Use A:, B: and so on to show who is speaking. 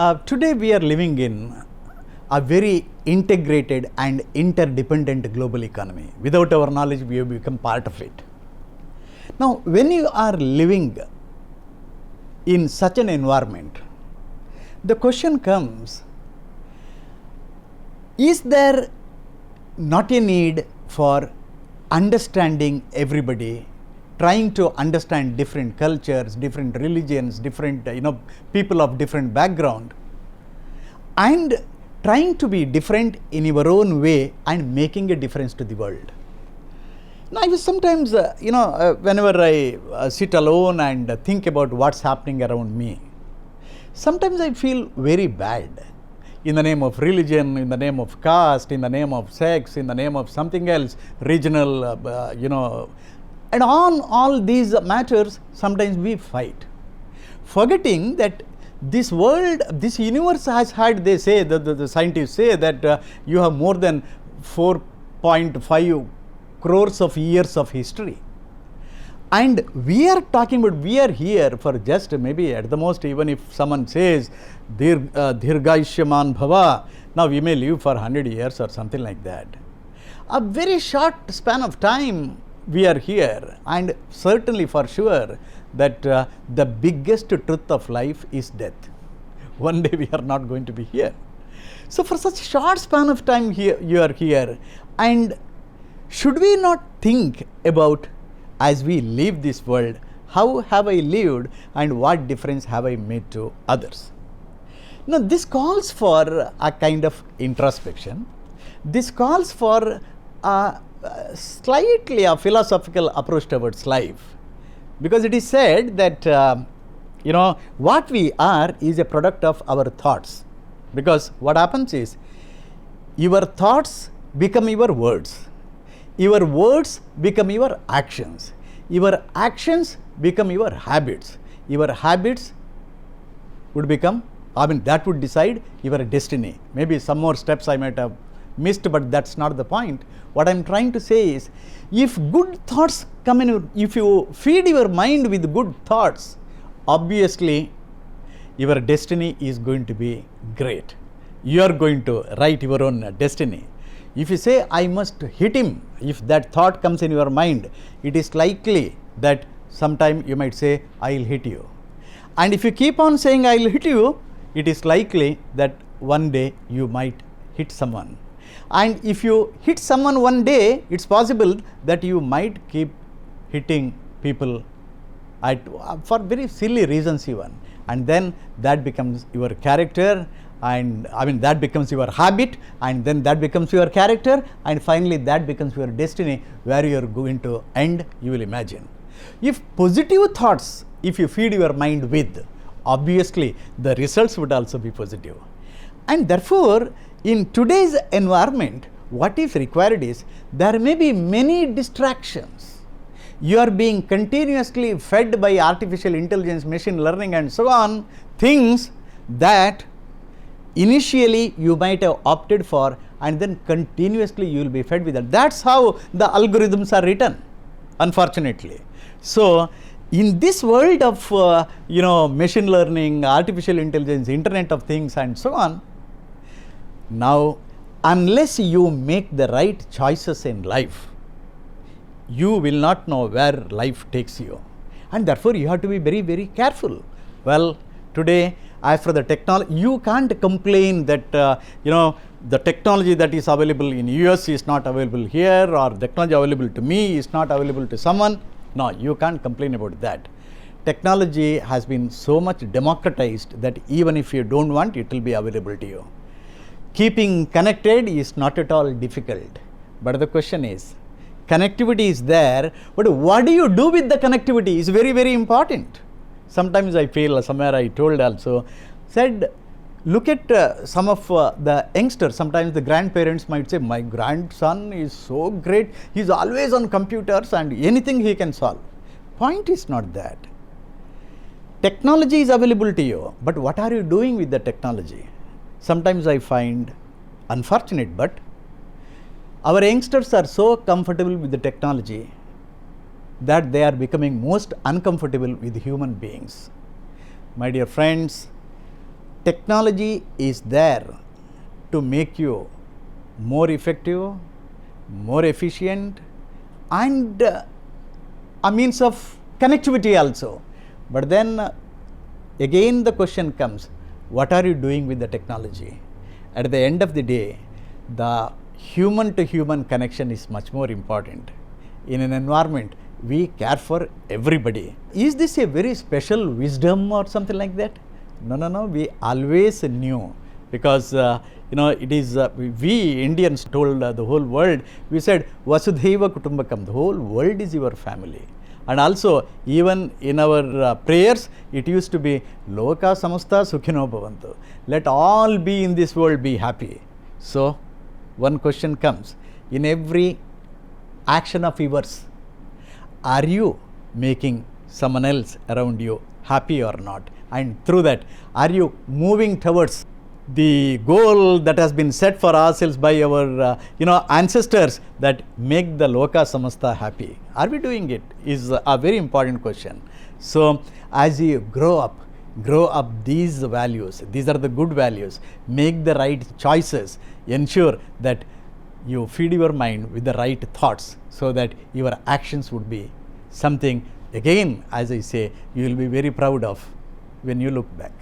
A: Today we are living in a very integrated and interdependent global economy. Without our knowledge, we have become part of it. Now, when you are living in such an environment, the question comes, is there not a need for understanding everybody, trying to understand different cultures, different religions, different people of different background, and trying to be different in your own way and making a difference to the world? Now, I was sometimes, whenever I sit alone and think about what's happening around me, sometimes I feel very bad. In the name of religion, in the name of caste, in the name of sex, in the name of something else, regional, and on all these matters, sometimes we fight, forgetting that this world, this universe has had, they say, the scientists say that you have more than 4.5 crores of years of history. And we are talking about, we are here for just maybe at the most, even if someone says, Dhirgaishyaman Bhava, now we may live for 100 years or something like that. A very short span of time we are here, and certainly for sure that the biggest truth of life is death. One day we are not going to be here. So for such short span of time here, you are here, and should we not think about, as we leave this world, how have I lived and what difference have I made to others? Now, this calls for a kind of introspection. This calls for slightly a philosophical approach towards life, because it is said that what we are is a product of our thoughts. Because what happens is, your thoughts become your words. Your words become your actions. Your actions become your habits. Your habits would become, that would decide your destiny. Maybe some more steps I might have missed, but that's not the point. What I'm trying to say is, if good thoughts come in, if you feed your mind with good thoughts, obviously your destiny is going to be great. You are going to write your own destiny. If you say, I must hit him, if that thought comes in your mind, it is likely that sometime you might say, I will hit you. And if you keep on saying, I will hit you, it is likely that one day you might hit someone. And if you hit someone one day, it's possible that you might keep hitting people for very silly reasons even. And then that becomes your character, and that becomes your habit, and then that becomes your character, and finally that becomes your destiny, where you are going to end, you will imagine. If positive thoughts, if you feed your mind with, obviously the results would also be positive. And therefore, in today's environment, what is required is, there may be many distractions. You are being continuously fed by artificial intelligence, machine learning and so on, things that initially you might have opted for, and then continuously you will be fed with that. That's how the algorithms are written, unfortunately. So in this world of machine learning, artificial intelligence, Internet of Things and so on, now unless you make the right choices in life, you will not know where life takes you, and therefore you have to be very, very careful. Well, today, as for the technology, you can't complain that the technology that is available in US is not available here, or the technology available to me is not available to someone. No, you can't complain about that. Technology has been so much democratized that even if you don't want, it will be available to you. Keeping connected is not at all difficult, but the question is, connectivity is there, but what do you do with the connectivity is very, very important. Sometimes I feel, somewhere I told also, said, look at some of the youngsters. Sometimes the grandparents might say, my grandson is so great, he is always on computers and anything he can solve. Point is not that. Technology is available to you, but what are you doing with the technology? Sometimes I find unfortunate, but our youngsters are so comfortable with the technology that they are becoming most uncomfortable with human beings. My dear friends, technology is there to make you more effective, more efficient, and a means of connectivity also. But then again the question comes, what are you doing with the technology? At the end of the day, the human to human connection is much more important. In an environment, we care for everybody. Is this a very special wisdom or something like that? No. We always knew, because it is we Indians told the whole world. We said Vasudhaiva Kutumbakam. The whole world is your family. And also, even in our prayers, it used to be Loka Samasta Sukhino Bhavantu. Let all be in this world be happy. So, one question comes, in every action of yours, are you making someone else around you happy or not? And through that, are you moving towards the goal that has been set for ourselves by our ancestors, that make the Loka Samasta happy? Are we doing it? Is a very important question. So as you grow up these values. These are the good values. Make the right choices. Ensure that you feed your mind with the right thoughts, so that your actions would be something, again, as I say, you will be very proud of when you look back.